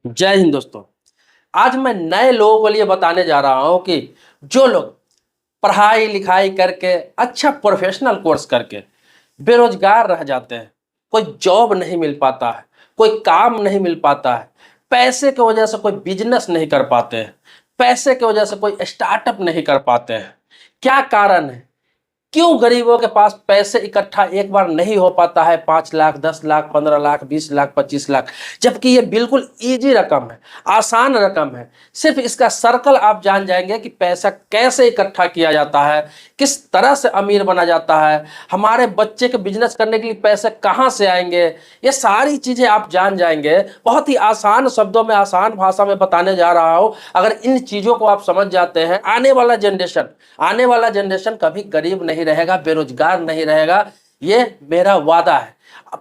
जय हिंद दोस्तों। आज मैं नए लोगों के लिए बताने जा रहा हूं कि जो लोग पढ़ाई लिखाई करके अच्छा प्रोफेशनल कोर्स करके बेरोजगार रह जाते हैं, कोई जॉब नहीं मिल पाता है, कोई काम नहीं मिल पाता है, पैसे की वजह से कोई बिजनेस नहीं कर पाते हैं, पैसे की वजह से कोई स्टार्टअप नहीं कर पाते हैं। क्या कारण है? क्यों गरीबों के पास पैसे इकट्ठा एक बार नहीं हो पाता है? 5 लाख, 10 लाख, 15 लाख, 20 लाख, 25 लाख, जबकि ये बिल्कुल इजी रकम है, आसान रकम है। सिर्फ इसका सर्कल आप जान जाएंगे कि पैसा कैसे इकट्ठा किया जाता है, किस तरह से अमीर बना जाता है, हमारे बच्चे के बिजनेस करने के लिए पैसे कहाँ से आएंगे, ये सारी चीजें आप जान जाएंगे। बहुत ही आसान शब्दों में, आसान भाषा में बताने जा रहा हूं। अगर इन चीजों को आप समझ जाते हैं, आने वाला जनरेशन कभी गरीब नहीं रहेगा, बेरोजगार नहीं रहेगा। ये मेरा वादा है।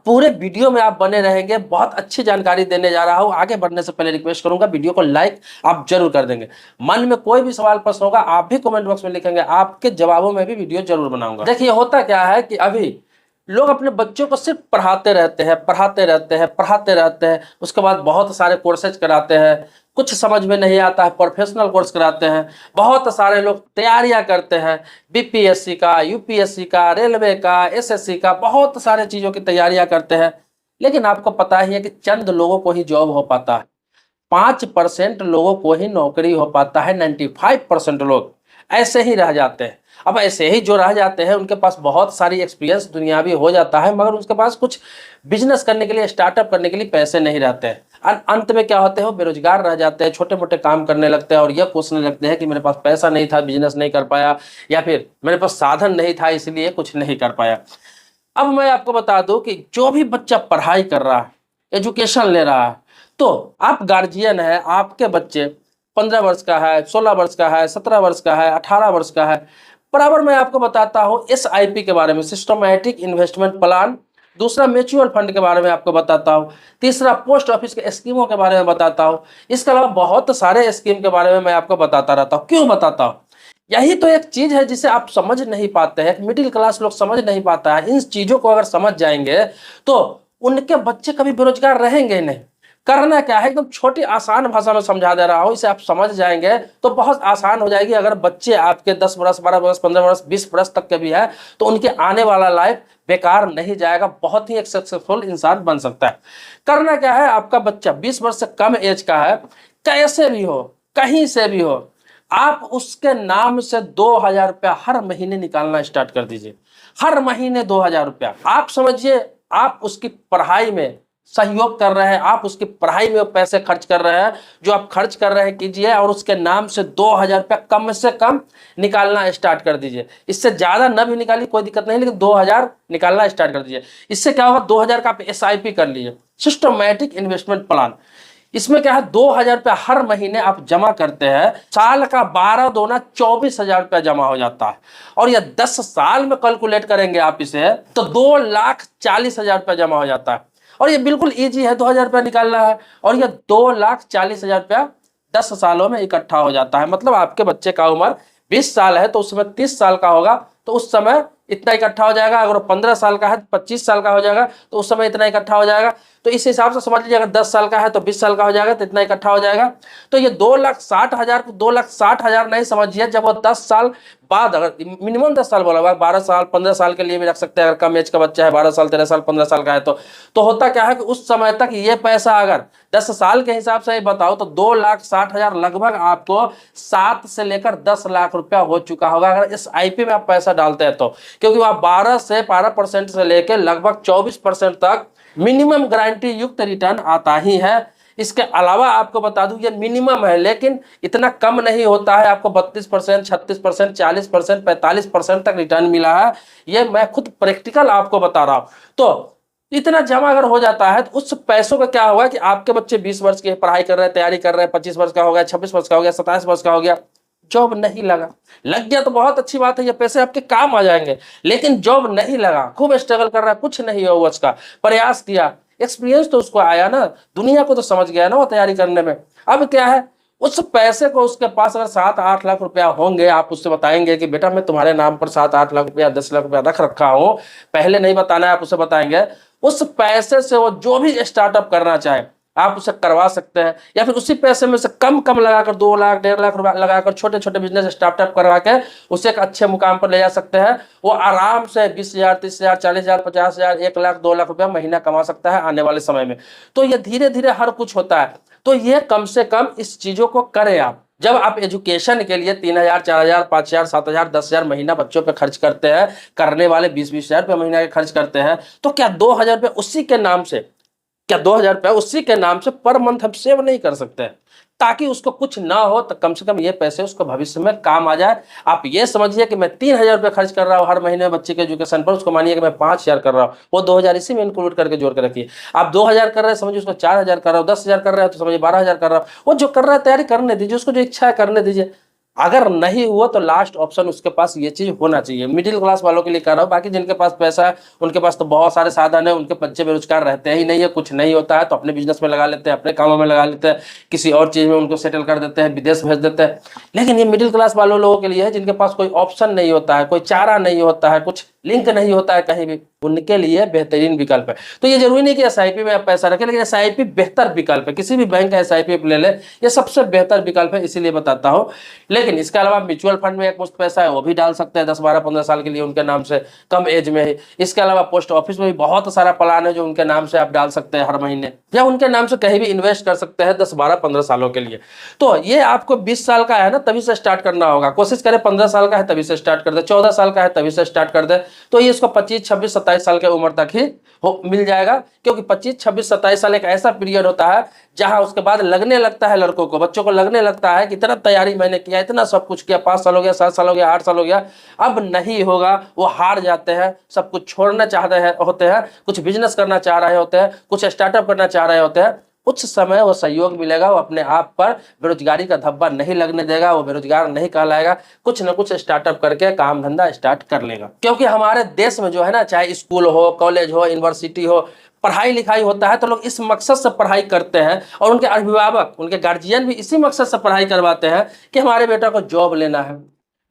पूरे वीडियो में आप बने रहेंगे, बहुत अच्छी जानकारी देने जा रहा हूं। आगे बढ़ने से पहले रिक्वेस्ट करूंगा, वीडियो को लाइक आप जरूर कर देंगे। मन में कोई भी सवाल प्रश्न होगा आप भी कमेंट बॉक्स में लिखेंगे, आपके जवाबों में भी वीडियो जरूर बनाऊंगा। देखिए, होता क्या है कि अभी लोग अपने बच्चों को सिर्फ पढ़ाते रहते हैं, पढ़ाते रहते हैं, पढ़ाते रहते हैं। उसके बाद बहुत सारे कोर्सेज कराते हैं, कुछ समझ में नहीं आता है, प्रोफेशनल कोर्स कराते हैं। बहुत सारे लोग तैयारियां करते हैं, बीपीएससी का, यूपीएससी का, रेलवे का, एसएससी का, बहुत सारे चीज़ों की तैयारियां करते हैं। लेकिन आपको पता ही है कि चंद लोगों को ही जॉब हो पाता है, 5% लोगों को ही नौकरी हो पाता है, 95% लोग ऐसे ही रह जाते हैं। अब ऐसे ही जो रह जाते हैं उनके पास बहुत सारी एक्सपीरियंस दुनियावी हो जाता है, मगर उसके पास कुछ बिजनेस करने के लिए, स्टार्टअप करने के लिए पैसे नहीं रहते हैं। अंत में क्या होते हैं? वो बेरोजगार रह जाते हैं, छोटे मोटे काम करने लगते हैं और यह सोचने लगते हैं कि मेरे पास पैसा नहीं था, बिजनेस नहीं कर पाया, या फिर मेरे पास साधन नहीं था इसलिए कुछ नहीं कर पाया। अब मैं आपको बता दूं कि जो भी बच्चा पढ़ाई कर रहा है, एजुकेशन ले रहा है, तो आप गार्जियन है, आपके बच्चे 15 वर्ष का है, 16 वर्ष का है, 17 वर्ष का है, 18 वर्ष का है, बराबर मैं आपको बताता हूँ एसआईपी के बारे में, सिस्टमैटिक इन्वेस्टमेंट प्लान। दूसरा, म्यूचुअल फंड के बारे में आपको बताता हूँ। तीसरा, पोस्ट ऑफिस के स्कीमों के बारे में बताता हूँ। इसके अलावा बहुत सारे स्कीम के बारे में मैं आपको बताता रहता हूँ। क्यों बताता हूँ? यही तो एक चीज है जिसे आप समझ नहीं पाते हैं, मिडिल क्लास लोग समझ नहीं पाता है। इन चीजों को अगर समझ जाएंगे तो उनके बच्चे कभी बेरोजगार रहेंगे नहीं। करना क्या है, एकदम छोटी आसान भाषा में समझा दे रहा हूं, इसे आप समझ जाएंगे तो बहुत आसान हो जाएगी। अगर बच्चे आपके 10 वर्ष, 12 वर्ष, 15 वर्ष, 20 वर्ष तक के भी है तो उनके आने वाला लाइफ बेकार नहीं जाएगा, बहुत ही एक सक्सेसफुल इंसान बन सकता है। करना क्या है, आपका बच्चा 20 वर्ष से कम एज का है, कैसे भी हो, कहीं से भी हो, आप उसके नाम से 2,000 रुपया हर महीने निकालना स्टार्ट कर दीजिए। हर महीने 2,000 रुपया। आप समझिए, आप उसकी पढ़ाई में सहयोग कर रहे हैं, आप उसकी पढ़ाई में पैसे खर्च कर रहे हैं। जो आप खर्च कर रहे हैं कीजिए, और उसके नाम से 2,000 रुपया कम से कम निकालना स्टार्ट कर दीजिए। इससे ज्यादा न भी निकालिए कोई दिक्कत नहीं, लेकिन 2,000 निकालना स्टार्ट कर दीजिए। इससे क्या होगा, 2,000 का आप एसआईपी कर लीजिए, सिस्टमैटिक इन्वेस्टमेंट प्लान। इसमें क्या है, 2,000 रुपया हर महीने आप जमा करते हैं, साल का 12 दूना 24,000 रुपया जमा हो जाता है। और ये 10 साल में कैलकुलेट करेंगे आप इसे तो 2,40,000 रुपया जमा हो जाता है। और ये बिल्कुल इजी है, 2,000 रुपया निकालना है और ये 2,40,000 रुपया 10 सालों में इकट्ठा हो जाता है। मतलब आपके बच्चे का उम्र 20 साल है तो उस समय 30 साल का होगा तो उस समय इतना इकट्ठा हो जाएगा। अगर 15 साल का है तो 25 साल का हो जाएगा तो उस समय इतना इकट्ठा हो जाएगा। तो इस हिसाब से समझ लीजिए, अगर 10 साल का है तो 20 साल का हो जाएगा तो इतना इकट्ठा हो जाएगा। तो ये 2,60,000 को 2,60,000 नहीं समझिए, जब वो 10 साल बाद, अगर मिनिमम 10 साल बोला हुआ, 12 साल 15 साल के लिए भी रख सकते हैं। अगर कम एज का बच्चा है, 12 साल 13 साल 15 साल का है तो होता क्या है कि उस समय तक ये पैसा, अगर 10 साल के हिसाब से बताओ तो 2,60,000 लगभग आपको 7 से लेकर 10 लाख रुपया हो चुका होगा, अगर इस आईपी में आप पैसा डालते हैं तो। क्योंकि वह 12% से लेकर लगभग 24% तक मिनिमम गारंटी युक्त रिटर्न आता ही है। इसके अलावा आपको बता दूं ये मिनिमम है, लेकिन इतना कम नहीं होता है। आपको 32%, 36%, 40%, 45% तक रिटर्न मिला है। ये मैं खुद प्रैक्टिकल आपको बता रहा हूं। तो इतना जमा अगर हो जाता है तो उस पैसों का क्या होगा कि आपके बच्चे 20 वर्ष की पढ़ाई कर रहे हैं, तैयारी कर रहे हैं, 25 वर्ष का हो गया, 26 वर्ष का हो गया, 27 वर्ष का हो गया, जॉब नहीं लगा। लग गया तो बहुत अच्छी बात है, ये पैसे आपके काम आ जाएंगे। लेकिन जॉब नहीं लगा, खूब स्ट्रगल कर रहा है, कुछ नहीं हुआ उसका, प्रयास किया, एक्सपीरियंस तो उसको आया ना, दुनिया को तो समझ गया ना वो तैयारी करने में। अब क्या है, उस पैसे को उसके पास अगर 7-8 लाख रुपया होंगे, आप उससे बताएंगे कि बेटा मैं तुम्हारे नाम पर 7-8 लाख रुपया, 10 लाख रुपया रख रखा हूं, पहले नहीं बताना है, आप उसे बताएंगे। उस पैसे से वो जो भी स्टार्टअप करना चाहे, आप उसे करवा सकते हैं, या फिर उसी पैसे में से कम कम लगाकर 2 लाख 1.5 लाख रुपया लगाकर छोटे छोटे बिजनेस स्टार्टअप करवा के उसे एक अच्छे मुकाम पर ले जा सकते हैं। वो आराम से 20,000 30,000 40,000 50,000 1 लाख 2 लाख रुपया महीना कमा सकता है आने वाले समय में। तो ये धीरे धीरे हर कुछ होता है। तो ये कम से कम इस चीजों को करें आप। जब आप एजुकेशन के लिए 3,000 4,000 5,000 7,000 10,000 महीना बच्चों पे खर्च करते हैं, करने वाले 20,000 रुपये महीना के खर्च करते हैं, तो क्या 2,000 रुपये उसी के नाम से, क्या 2,000 रुपये उसी के नाम से पर मंथ हम सेव नहीं कर सकते हैं, ताकि उसको कुछ ना हो, तो कम से कम ये पैसे उसको भविष्य में काम आ जाए। आप ये समझिए कि मैं 3,000 रुपये खर्च कर रहा हूँ हर महीने बच्चे के एजुकेशन पर, उसको मानिए कि मैं 5,000 कर रहा हूँ, वो 2,000 इसी में इंक्लूड करके जोड़ के रखिए। आप 2,000 कर रहे हैं, समझिए उसको 4,000 कर रहा हूँ, 10,000 कर रहे हैं तो समझिए 12,000 कर रहा हूँ। वो जो कर रहा है तैयारी करने दीजिए, उसको जो इच्छा है करने दीजिए। अगर नहीं हुआ तो लास्ट ऑप्शन उसके पास ये चीज होना चाहिए। मिडिल क्लास वालों के लिए कर रहा हूँ, बाकी जिनके पास पैसा है उनके पास तो बहुत सारे साधन है, उनके बच्चे बेरोजगार रहते ही नहीं है, कुछ नहीं होता है तो अपने बिजनेस में लगा लेते हैं, अपने कामों में लगा लेते हैं, किसी और चीज में उनको सेटल कर देते हैं, विदेश भेज देते हैं। लेकिन ये मिडिल क्लास वालों लोगों के लिए है, जिनके पास कोई ऑप्शन नहीं होता है, कोई चारा नहीं होता है, कुछ लिंक नहीं होता है कहीं भी, उनके लिए बेहतरीन विकल्प है। तो ये जरूरी नहीं कि एसआईपी में आप पैसा रखें, लेकिन एसआईपी बेहतर विकल्प है। किसी भी बैंक का एसआईपी ले ले, ये सबसे बेहतर विकल्प है, इसीलिए बताता हूँ। लेकिन इसके अलावा म्यूचुअल फंड में एक मुश्त पैसा है, वो भी डाल सकते हैं 10 12 15 साल के लिए उनके नाम से, कम एज में ही। इसके अलावा पोस्ट ऑफिस में भी बहुत सारा प्लान है जो उनके नाम से आप डाल सकते हैं हर महीने, या उनके नाम से कहीं भी इन्वेस्ट कर सकते हैं 10 12 15 सालों के लिए। तो ये आपको 20 साल का है ना, तभी से स्टार्ट करना होगा। कोशिश करें 15 साल का है तभी से स्टार्ट कर दे, 14 साल का है तभी से स्टार्ट कर दे, तो ये इसको 25 26 27 साल की उम्र तक ही मिल जाएगा। क्योंकि 25 26 27 साल एक ऐसा पीरियड होता है जहां उसके बाद लगने लगता है, लड़कों को बच्चों को लगने लगता है कि इतना तैयारी मैंने किया, इतना सब कुछ किया, 5 साल हो गया 7 साल हो गया 8 साल हो गया, अब नहीं होगा। वो हार जाते हैं, सब कुछ छोड़ना चाहते हैं होते हैं, कुछ बिजनेस करना चाह रहे होते हैं, कुछ स्टार्टअप करना चाह रहे होते हैं। उस समय वो सहयोग मिलेगा, वो अपने आप पर बेरोजगारी का धब्बा नहीं लगने देगा, वो बेरोजगार नहीं कहलाएगा, कुछ न कुछ स्टार्टअप करके काम धंधा स्टार्ट कर लेगा। क्योंकि हमारे देश में जो है ना, चाहे स्कूल हो, कॉलेज हो, यूनिवर्सिटी हो, पढ़ाई लिखाई होता है तो लोग इस मकसद से पढ़ाई करते हैं, और उनके अभिभावक, उनके गार्जियन भी इसी मकसद से पढ़ाई करवाते हैं कि हमारे बेटा को जॉब लेना है,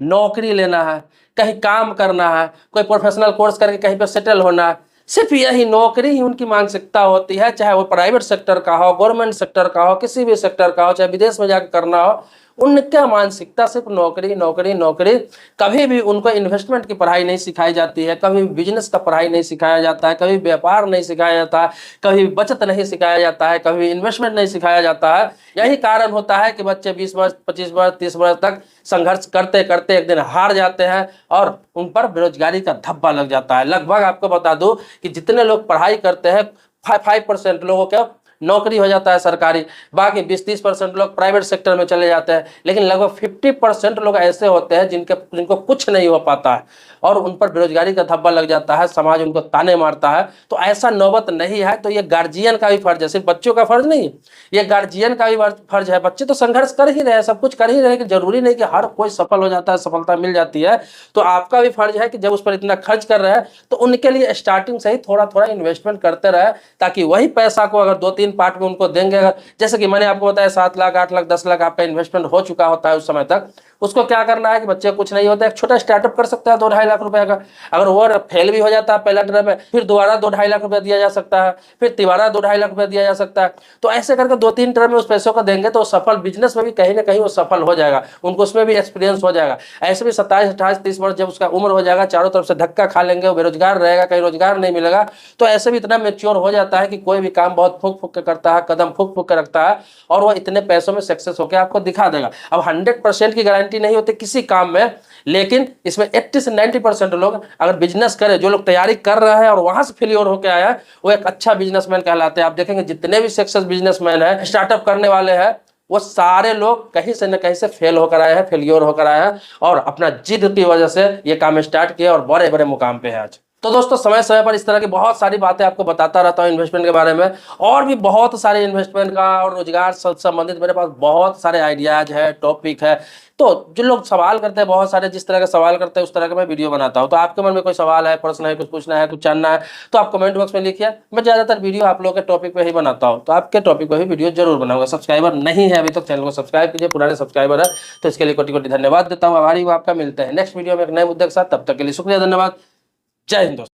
नौकरी लेना है, कहीं काम करना है, कोई प्रोफेशनल कोर्स करके कहीं पर सेटल होना है। सिर्फ यही नौकरी ही उनकी मानसिकता होती है, चाहे वो प्राइवेट सेक्टर का हो, गवर्नमेंट सेक्टर का हो, किसी भी सेक्टर का हो, चाहे विदेश में जाकर करना हो, उनका मानसिकता सिर्फ नौकरी नौकरी नौकरी। कभी भी उनको इन्वेस्टमेंट की पढ़ाई नहीं सिखाई जाती है, कभी बिजनेस का पढ़ाई नहीं सिखाया जाता है, कभी व्यापार नहीं सिखाया जाता है, कभी बचत नहीं सिखाया जाता है, कभी इन्वेस्टमेंट नहीं सिखाया जाता है। यही कारण होता है कि बच्चे 20 वर्ष 25 वर्ष 30 वर्ष तक संघर्ष करते करते एक दिन हार जाते हैं और उन पर बेरोजगारी का धब्बा लग जाता है। लगभग आपको बता दूं कि जितने लोग पढ़ाई करते हैं 5% लोगों के नौकरी हो जाता है सरकारी, बाकी 20-30% लोग प्राइवेट सेक्टर में चले जाते हैं। लेकिन लगभग 50% लोग ऐसे होते हैं जिनको कुछ नहीं हो पाता है और उन पर बेरोजगारी का धब्बा लग जाता है, समाज उनको ताने मारता है। तो ऐसा नौबत नहीं है। तो ये गार्जियन का भी फर्ज है, सिर्फ बच्चों का फर्ज नहीं, ये गार्जियन का भी फर्ज है। बच्चे तो संघर्ष कर ही रहे हैं, सब कुछ कर ही रहे हैं, कि जरूरी नहीं कि हर कोई सफल हो जाता है, सफलता मिल जाती है। तो आपका भी फर्ज है कि जब उस पर इतना खर्च कर रहे हैं तो उनके लिए स्टार्टिंग से ही थोड़ा थोड़ा इन्वेस्टमेंट करते रहे, ताकि वही पैसा को अगर 2-3 पार्ट में उनको देंगे। अगर जैसे कि मैंने आपको बताया 7 लाख 8 लाख 10 लाख आपका इन्वेस्टमेंट हो चुका होता है उस समय तक, उसको क्या करना है कि बच्चे कुछ नहीं होता है, एक छोटा स्टार्टअप कर सकता है 2-2.5 लाख रुपए का। अगर वो फेल भी हो जाता है पहला ट्रायल में, फिर दोबारा 2-2.5 लाख रुपया दिया जा सकता है, फिर तिबारा 2-2.5 लाख रुपया दिया जा सकता है। तो ऐसे करके 2-3 ट्रायल में उस पैसों को देंगे तो सफल बिजनेस में भी कहीं ना कहीं वो सफल हो जाएगा, उनको उसमें भी एक्सपीरियंस हो जाएगा। ऐसे भी 27 28 30 वर्ष जब उसका उम्र हो जाएगा, चारों तरफ से धक्का खा लेंगे, वो बेरोजगार रहेगा, कहीं रोजगार नहीं मिलेगा, तो ऐसे भी इतना मेच्योर हो जाता है कि कोई भी काम बहुत फूक फूक के करता है, कदम फूक फूक के रखता है और वो इतने पैसों में सक्सेस होकर आपको दिखा देगा। अब 100% की गारंटी नहीं होती किसी काम में, लेकिन इसमें 80 से 90% लोग अगर बिजनेस करें, जो लोग तैयारी कर रहे हैं और वहां से फेलियर होकर आया है, वो एक अच्छा बिजनेसमैन कहलाते हैं। आप देखेंगे जितने भी सक्सेस बिजनेसमैन है, स्टार्टअप करने वाले हैं, वो सारे लोग कहीं से न कहीं से फेल होकर आए हैं, फेलियर होकर आए हैं और अपना जिद की वजह से ये काम स्टार्ट किया और बड़े बड़े मुकाम पे है आज। तो दोस्तों समय समय पर इस तरह की बहुत सारी बातें आपको बताता रहता हूँ इन्वेस्टमेंट के बारे में, और भी बहुत सारे इन्वेस्टमेंट का और रोजगार से संबंधित मेरे पास बहुत सारे आइडियाज है, टॉपिक है। तो जो लोग सवाल करते हैं बहुत सारे, जिस तरह का सवाल करते हैं उस तरह का मैं वीडियो बनाता हूँ। तो आपके मन में कोई सवाल है, प्रश्न है, कुछ पूछना है, कुछ जानना है, तो आप कमेंट बॉक्स में लिखिए। मैं ज्यादातर वीडियो आप लोगों के टॉपिक पे ही बनाता हूँ, तो आपके टॉपिक पे ही वीडियो जरूर बनाऊंगा। सब्सक्राइबर नहीं है अभी तक, चैनल को सब्सक्राइब कीजिए, पुराने सब्सक्राइबर है तो इसके लिए कोटि कोटि धन्यवाद देता हूँ। आभारी हूँ आपका। मिलते हैं नेक्स्ट वीडियो में एक नए मुद्दे के साथ, तब तक के लिए शुक्रिया, धन्यवाद, जय हिंद।